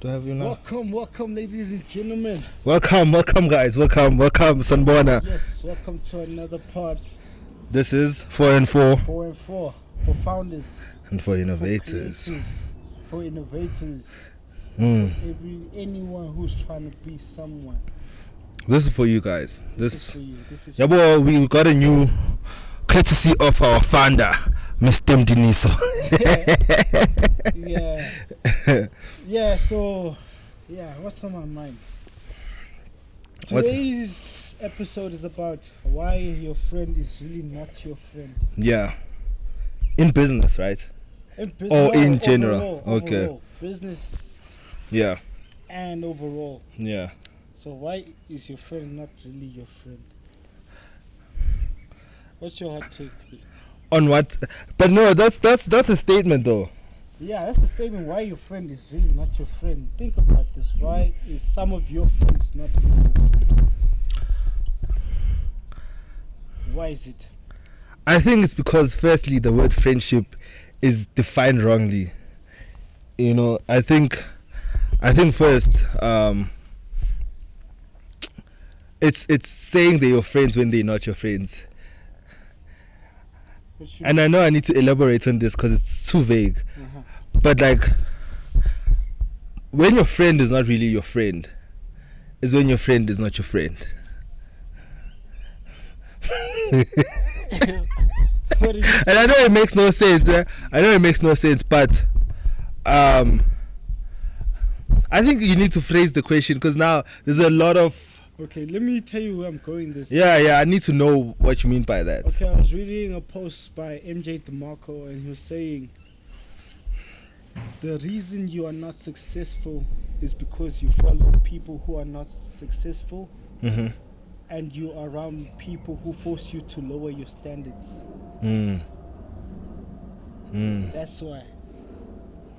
Do I have you now? Welcome, ladies and gentlemen. Welcome, guys. Welcome, Sanbona. Yes, welcome to another pod. This is 4 and 4. 4 and 4 for founders And for innovators. For innovators. Mm. For anyone who's trying to be someone. This is for you guys. This is for you. Yeah, boy, we got a new courtesy of our founder, Mr. Diniso. Yeah, so, what's on my mind? Today's episode is about why your friend is really not your friend. Yeah. In business, right? In general? Okay. Overall. Business. Yeah. And overall. Yeah. So why is your friend not really your friend? What's your hot take? On what? But no, that's a statement though. Yeah, that's a statement. Why your friend is really not your friend. Think about this. Why is some of your friends not really your friend? Why is it? I think it's because firstly the word friendship is defined wrongly. You know, I think first it's saying they're your friends when they're not your friends. And I know I need to elaborate on this because it's too vague. Uh-huh. But like, when your friend is not really your friend, is when your friend is not your friend. And I know it makes no sense. But I think you need to phrase the question because now there's a lot of. Okay, let me tell you where I'm going this. Yeah, I need to know what you mean by that. Okay, I was reading a post by MJ DeMarco and he was saying the reason you are not successful is because you follow people who are not successful, mm-hmm. and you are around people who force you to lower your standards. That's why.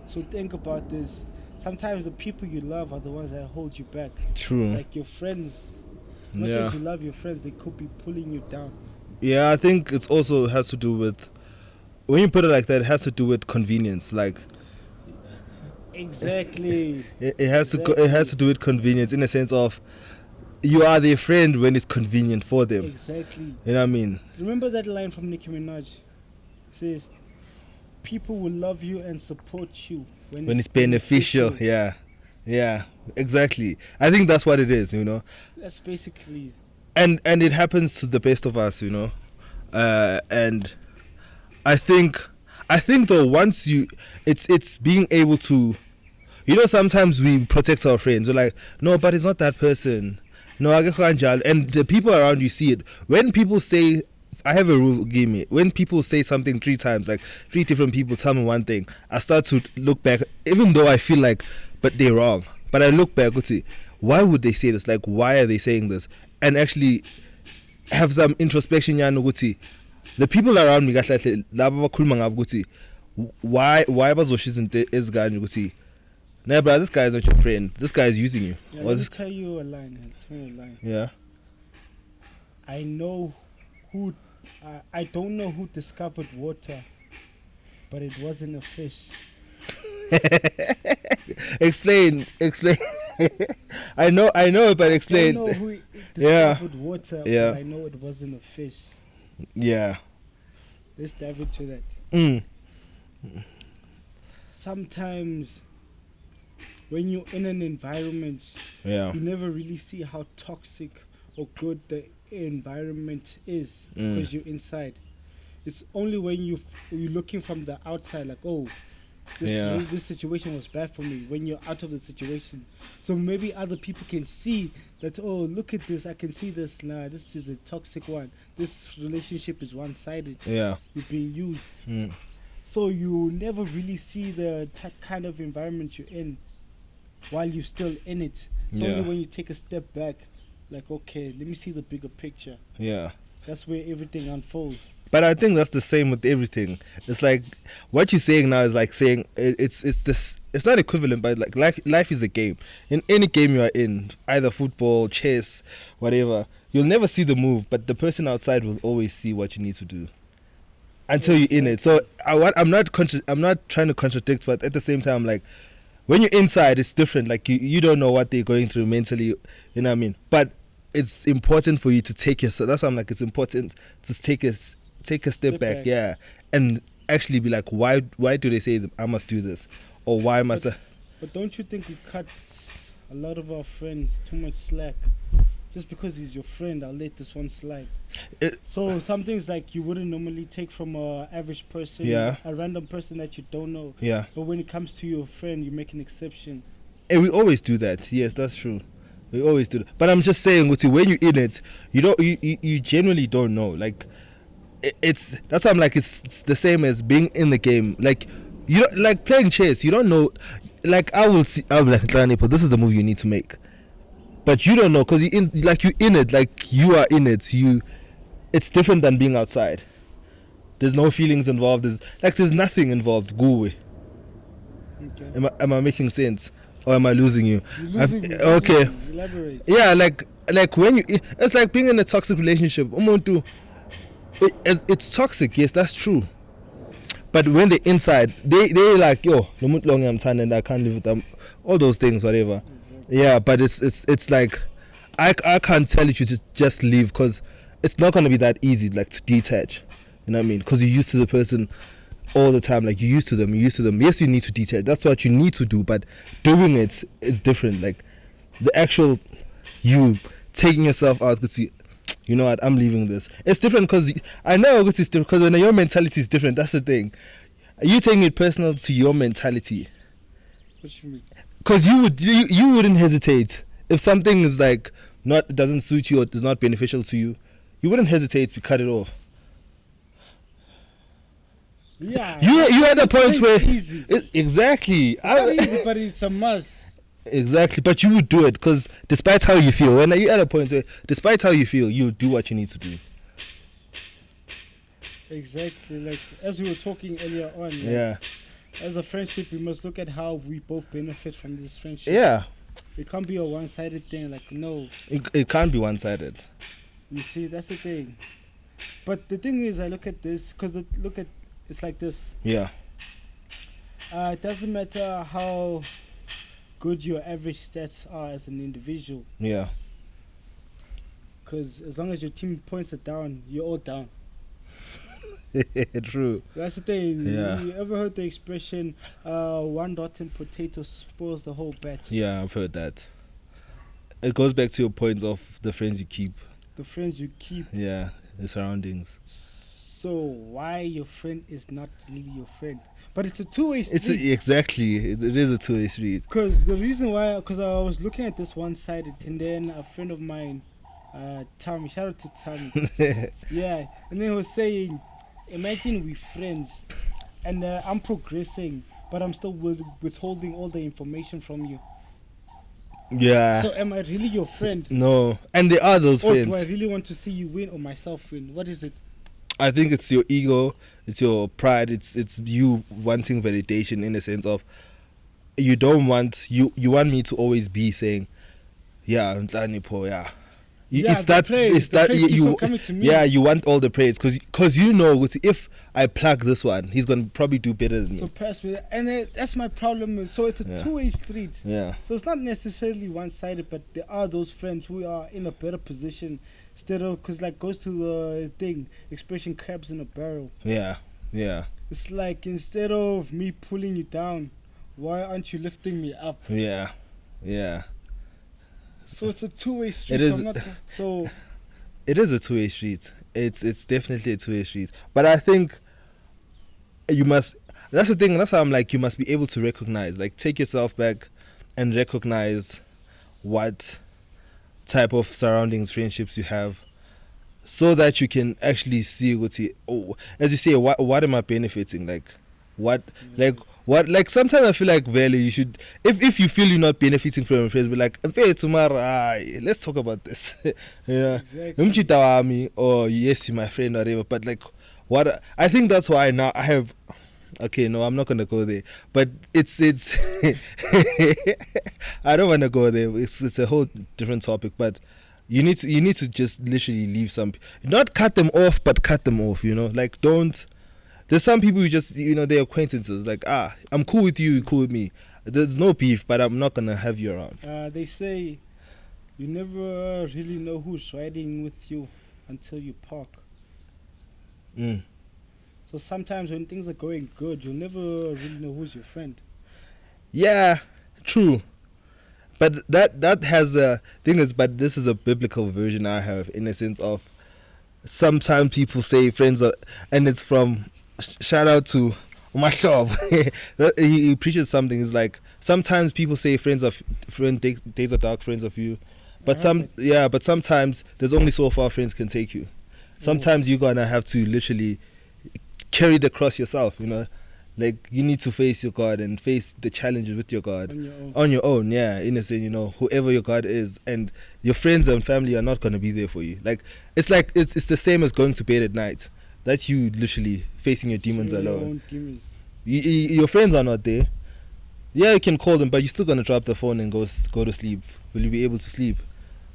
So think about this. Sometimes the people you love are the ones that hold you back. True. Like your friends. As much as you love your friends, they could be pulling you down. Yeah, I think it also has to do with, when you put it like that, it has to do with convenience. Like, exactly. It has to do with convenience in the sense of you are their friend when it's convenient for them. Exactly. You know what I mean? Remember that line from Nicki Minaj? It says, people will love you and support you when it's beneficial. Yeah, exactly. I think that's what it is, you know. That's basically. And it happens to the best of us, you know. And I think though, once it's being able to, you know, sometimes we protect our friends. We're like, no, but it's not that person. No, and the people around you see it. When people say, I have a rule, give me. When people say something 3 times, like 3 different people tell me one thing, I start to look back, even though I feel like, but they're wrong. But I look back, why would they say this? Like, why are they saying this? And actually have some introspection. The people around me, why nah, bro, this guy is not your friend. This guy is using you. Yeah, let me tell you a line. Yeah. I don't know who discovered water, but it wasn't a fish. Explain. I know, but explain. I don't know who discovered water, but I know it wasn't a fish. Yeah. Let's dive into that. Sometimes when you're in an environment, you never really see how toxic or good the environment is because you're inside. It's only when you're looking from the outside, like, oh, this situation was bad for me, when you're out of the situation. So maybe other people can see that, oh, look at this, I can see this. Nah, this is a toxic one. This relationship is one-sided. Yeah. You're being used. So you never really see the kind of environment you're in while you're still in it. It's only when you take a step back, like, okay, let me see the bigger picture. Yeah. That's where everything unfolds. But I think that's the same with everything. It's like what you're saying now is like saying it's not equivalent, but like life is a game. In any game you are in, either football, chess, whatever, you'll never see the move, but the person outside will always see what you need to do until you're in it. So I'm not trying to contradict, but at the same time, like, when you're inside, it's different. Like you don't know what they're going through mentally. You know what I mean? But it's important for you to take yourself. That's why I'm like, it's important to take a step back. Yeah, and actually be like, why do they say I must do this, or why must I? But don't you think we cut a lot of our friends too much slack? Just because he's your friend, I'll let this one slide. So some things like you wouldn't normally take from a average person, a random person that you don't know. Yeah. But when it comes to your friend, you make an exception. And we always do that. Yes, that's true. We always do that. But I'm just saying, when you're in it, you generally don't know. Like, that's why I'm like, it's the same as being in the game. Like, you don't, like playing chess. You don't know. Like, I'll be like, this is the move you need to make. But you don't know because you're in it, like you are in it. It's different than being outside. There's no feelings involved. There's nothing involved. Go away. Okay. Am I making sense, or am I losing you? Okay. Elaborate. Yeah, like when it's like being in a toxic relationship. It's toxic. Yes, that's true. But when they're inside, they like, yo, long I'm and I can't live with them. All those things, whatever. Yeah, but it's like I can't tell you to just leave because it's not gonna be that easy, like to detach. You know what I mean? Because you're used to the person all the time, like you're used to them. Yes, you need to detach. That's what you need to do, but doing it is different. Like the actual you taking yourself out because you know what, I'm leaving this. It's different because I know it's different because when your mentality is different, that's the thing. You taking it personal to your mentality. What you mean? Because you wouldn't hesitate if something is like doesn't suit you or is not beneficial to you. You wouldn't hesitate to cut it off. Yeah, you at a point where easy. Exactly. It's not easy, but it's a must. Exactly, but you would do it because despite how you feel, when you're at a point where despite how you feel, you do what you need to do. Exactly, like as we were talking earlier on. Like, yeah. As a friendship, we must look at how we both benefit from this friendship. Yeah. It can't be a one-sided thing. Like, no. It can't be one-sided. You see, that's the thing. But the thing is, I look at this because it's like this. Yeah. It doesn't matter how good your average stats are as an individual. Yeah. Because as long as your team points it down, you're all down. True. That's the thing. Yeah. You ever heard the expression, one rotten potato spoils the whole batch? Yeah, I've heard that. It goes back to your points of the friends you keep. The friends you keep. Yeah, the surroundings. So why your friend is not really your friend? But it's a two-way street. Exactly. It is a two-way street. Because the reason why, because I was looking at this one-sided, and then a friend of mine, Tommy, shout out to Tommy. Yeah, and then he was saying, imagine we're friends and I'm progressing, but I'm still withholding all the information from you. Yeah. So am I really your friend? No. And there are those friends. Or do I really want to see you win or myself win? What is it? I think it's your ego, it's your pride, it's you wanting validation in the sense of you want me to always be saying, yeah, yeah. It's that you coming to me. Yeah, you want all the praise because you know if I plug this one, he's gonna probably do better than me. So pass me, and that's my problem. So it's a two-way street. Yeah. So it's not necessarily one-sided, but there are those friends who are in a better position instead of because like goes to the thing expression crabs in a barrel. Yeah. Yeah. It's like instead of me pulling you down, why aren't you lifting me up? Yeah. Yeah. So it's a two-way street. It is. It is a two-way street. It's definitely a two-way street. But I think you must. That's the thing. That's how I'm like. You must be able to recognize, like, take yourself back, and recognize what type of surroundings, friendships you have, so that you can actually see as you say, what am I benefiting? Like, what, like. What, like, sometimes I feel like really you should, if you feel you're not benefiting from your friends, be like, tomorrow, let's talk about this. Yeah. Exactly. Or yes, you're my friend or whatever. But like, what I think that's why now I have. Okay, no, I'm not gonna go there. But it's I don't want to go there. It's a whole different topic. But you need to just literally leave not cut them off, but cut them off. You know, like don't. There's some people who just, they're acquaintances. Like, I'm cool with you, you're cool with me. There's no beef, but I'm not gonna have you around. They say you never really know who's riding with you until you park. So sometimes when things are going good, you'll never really know who's your friend. Yeah, true. But that has a thing is, but this is a biblical version I have, in a sense of sometimes people say friends are, and it's from shout out to my shop. He preaches something. It's like sometimes people say days are dark, friends of you, but but sometimes there's only so far friends can take you. Sometimes you're gonna have to literally carry the cross yourself, you know. Like, you need to face your God and face the challenges with your God on your own, yeah, in a sense, you know, whoever your God is, and your friends and family are not going to be there for you. Like it's the same as going to bed at night. That's you literally facing your demons alone. Your friends are not there. Yeah, you can call them, but you're still going to drop the phone and go to sleep. Will you be able to sleep?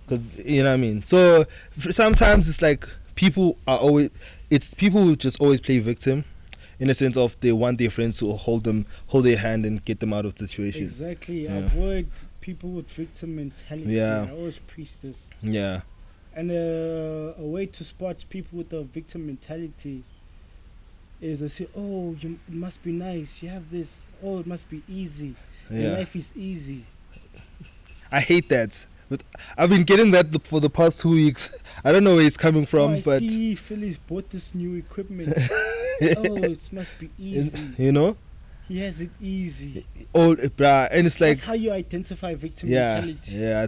Because, you know what I mean? So sometimes it's like people who just always play victim, in a sense of they want their friends to hold their hand and get them out of the situation. Exactly. Yeah. Avoid people with victim mentality. Yeah. I always preach this. Yeah. And a way to spot people with a victim mentality is they say, oh, it must be nice. You have this. Oh, it must be easy. Yeah. Your life is easy. I hate that. But I've been getting that for the past 2 weeks. I don't know where it's coming from, I see Phillips bought this new equipment. Oh, it must be easy. You know? He has it easy. Oh, bruh. And it's like... That's how you identify victim mentality. Yeah,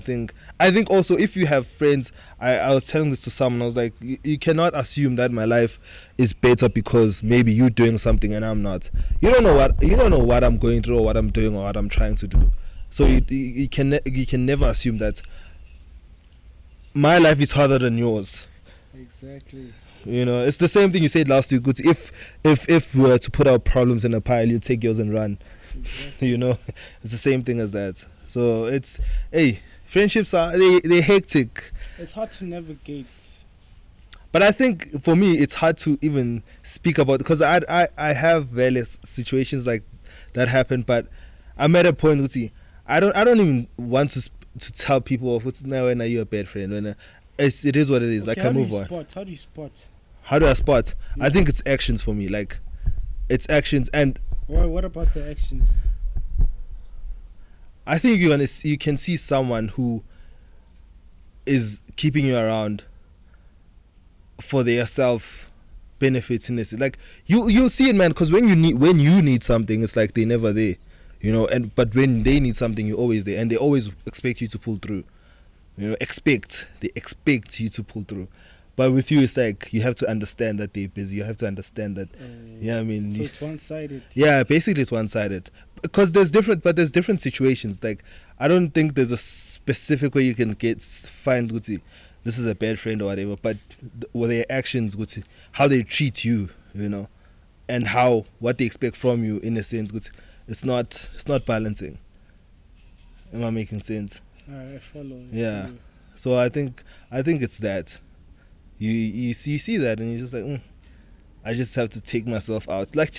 I think also if you have friends... I was telling this to someone. I was like, you cannot assume that my life is better because maybe you're doing something and I'm not. You don't know what I'm going through or what I'm doing or what I'm trying to do. So you can never assume that my life is harder than yours. Exactly. You know, it's the same thing you said last week. If we were to put our problems in a pile, you take yours and run. Exactly. You know, it's the same thing as that. So it's, friendships are they hectic. It's hard to navigate. But I think for me, it's hard to even speak about, because I have various situations like that happen. But I'm at a point, I don't even want to tell people, when are you a bad friend? When it is what it is. Okay, like, I move on. How do you spot? How do I spot? Yeah. I think it's actions for me. Like, it's actions. And what about the actions? I think you can see someone who is keeping you around for their self benefits in this. Like, you'll see it, man. Because when you need something, it's like they're never there. You know, but when they need something, you're always there, and they always expect you to pull through. You know, they expect you to pull through. But with you, it's like you have to understand that they're busy. You have to understand that, I mean. So it's one-sided. Yeah, basically it's one-sided. Because there's different situations. Like, I don't think there's a specific way you can find this is a bad friend or whatever. But their actions, how they treat you, you know, and what they expect from you, in a sense, it's not balancing. Am I making sense? I follow. Yeah. So I think it's that. You see that, and you're just like, I just have to take myself out. Like,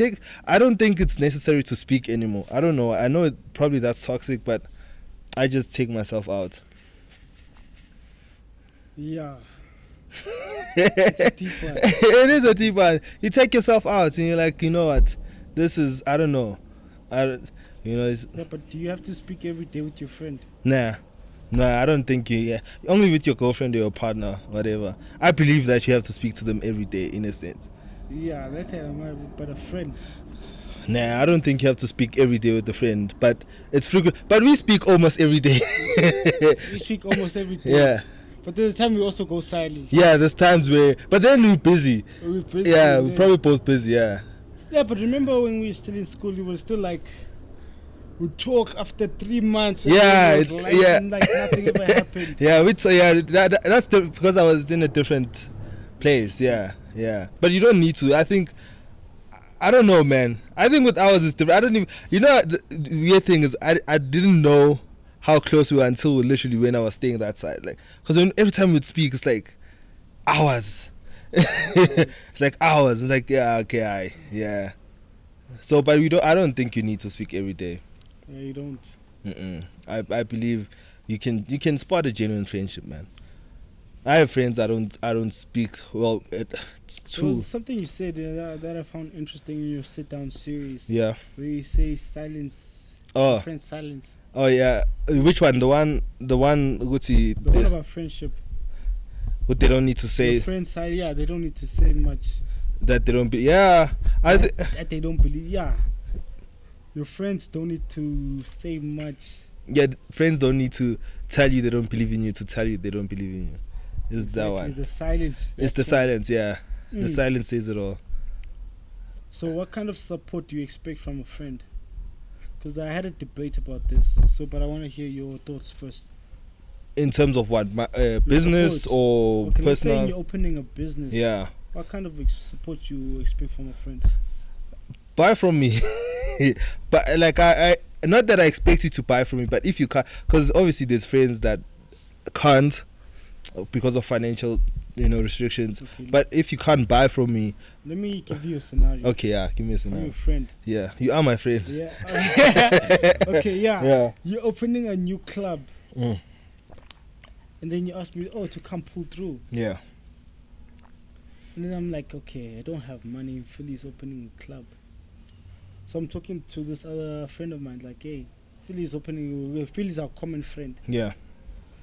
I don't think it's necessary to speak anymore. I don't know. I know probably that's toxic, but I just take myself out. Yeah. It's a deep one. It is a deep one. You take yourself out, and you're like, you know what? This is, I don't know. But do you have to speak every day with your friend? Nah, I don't think only with your girlfriend or your partner, whatever. I believe that you have to speak to them every day, in a sense. Yeah, but a friend. Nah, I don't think you have to speak every day with a friend, but it's frequent. But we speak almost every day. We speak almost every day. Yeah. But there's times we also go silent. Yeah, there's times but then we're busy. Yeah, we're probably both busy, yeah. Yeah, but remember when we were still in school, we were still like, we'd talk after 3 months. And like nothing ever happened. Yeah, that's because I was in a different place. Yeah. But you don't need to. I don't know, man. I think with ours it's different. I don't even. You know, the weird thing is, I didn't know how close we were until literally when I was staying that side. Like, because every time we'd speak, it's like hours. It's like hours. It's like, yeah, okay, yeah. So, but I don't think you need to speak every day. Yeah, you don't. I believe you can spot a genuine friendship, man. I have friends I don't speak well. It's There was true. something you said that I found interesting in your sit down series. Yeah. Where you say silence. Oh. Friend silence. Oh yeah. Which one? The one. Gucci. The one about friendship. What they don't need to say. Friends silence. Yeah, they don't need to say much. That they don't be. Yeah. That they don't believe. Yeah. Your friends don't need to say much. Yeah. Friends don't need to tell you they don't believe in you to tell you they don't believe in you. It's exactly, that one. The silence. It's the silence, yeah. The silence says it all. So what kind of support do you expect from a friend? Because I had a debate about this, but I want to hear your thoughts first. In terms of what? Business or personal? Let's say you're opening a business. Yeah. What kind of support you expect from a friend? Buy from me. But like I not that I expect you to buy from me, but if you can't, because obviously there's friends that can't because of financial restrictions. Okay. But if you can't buy from me, let me give you a scenario. Okay, yeah, give me a scenario. I'm your friend. Yeah, you are my friend. Yeah. Okay, yeah. You're opening a new club. And then you ask me, to come pull through. Yeah. And then I'm like, okay, I don't have money. Philly's opening a club. So I'm talking to this other friend of mine, like, hey, Philly's our common friend. Yeah.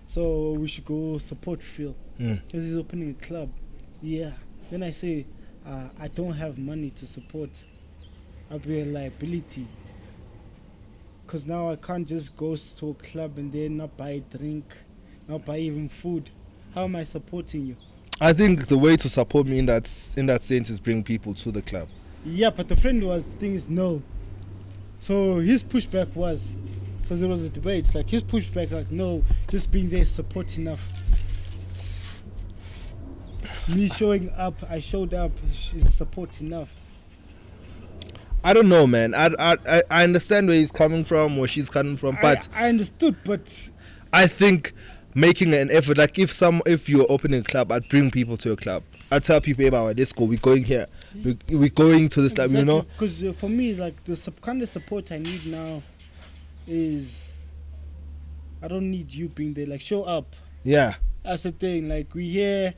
So we should go support Phil. Because he's opening a club. Yeah. Then I say, I don't have money to support. I'll be a liability. Because now I can't just go to a club and then not buy a drink, not buy even food. How am I supporting you? I think the way to support me in that sense is bring people to the club. Yeah, but the friend thing is no. So his pushback was, because there was a debate, it's like his pushback, like, no, just being there is support enough. Me showing up, I showed up, is support enough. I don't know, man. I understand where he's coming from or she's coming from, but I understood, but I think making an effort, like if you're opening a club, I'd bring people to a club. I'd tell people about let's go. We're going here. We're going to this club. Because for me, like the kind of support I need now is I don't need you being there. Like show up. Yeah. That's the thing. Like we're here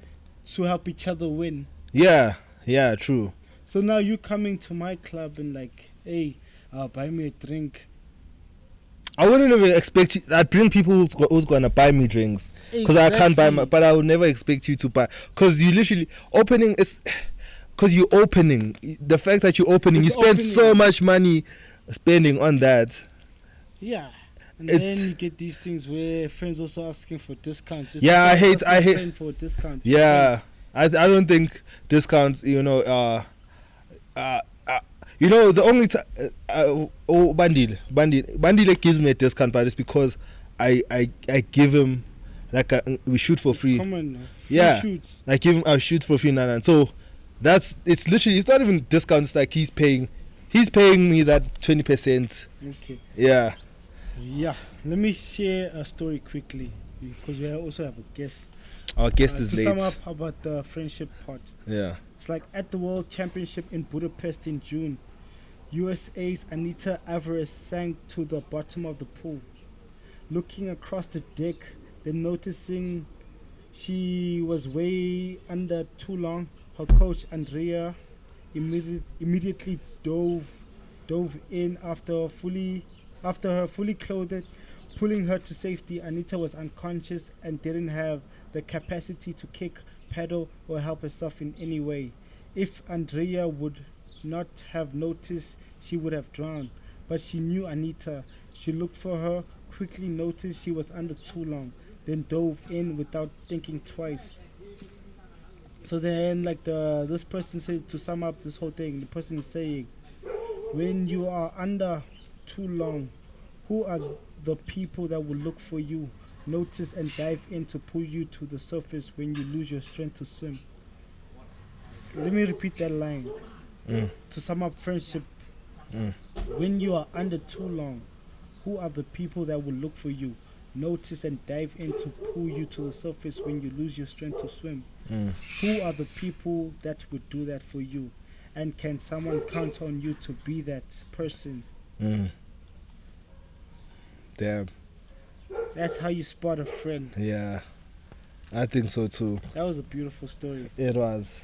to help each other win. Yeah. Yeah. True. So now you coming to my club and like, hey, buy me a drink. I wouldn't even expect you. I'd bring people who's gonna buy me drinks because I can't buy but I would never expect you to buy because you literally opening is because you're opening. The fact that you're opening, you spend so much money spending on that. Yeah. And then you get these things where friends also asking for discounts. Yeah, I hate for discounts. Yeah, I don't think discounts. The only Bandile gives me a discount, but it's because I give him like we shoot for free. Shoots. I give him I shoot for free, and so it's literally it's not even discounts. Like he's paying me that 20%. Okay. Yeah. Yeah. Let me share a story quickly because we also have a guest. Our guest is late. To sum up about the friendship part. Yeah. It's like at the World Championship in Budapest in June, USA's Anita Alvarez sank to the bottom of the pool. Looking across the deck, then noticing she was way under too long, her coach Andrea immediately dove in after her fully clothed, pulling her to safety. Anita was unconscious and didn't have the capacity to kick, paddle, or help herself in any way. If Andrea would not have noticed, she would have drowned. But she knew Anita. She looked for her, quickly noticed she was under too long, then dove in without thinking twice. So then, like this person says, to sum up this whole thing, the person is saying, when you are under too long, who are the people that will look for you, notice and dive in to pull you to the surface when you lose your strength to swim? Let me repeat that line. To sum up friendship, when you are under too long, who are the people that will look for you, notice and dive in to pull you to the surface when you lose your strength to swim? Who are the people that would do that for you? And can someone count on you to be that person? Damn. That's how you spot a friend. Yeah, I think so too. That was a beautiful story. It was.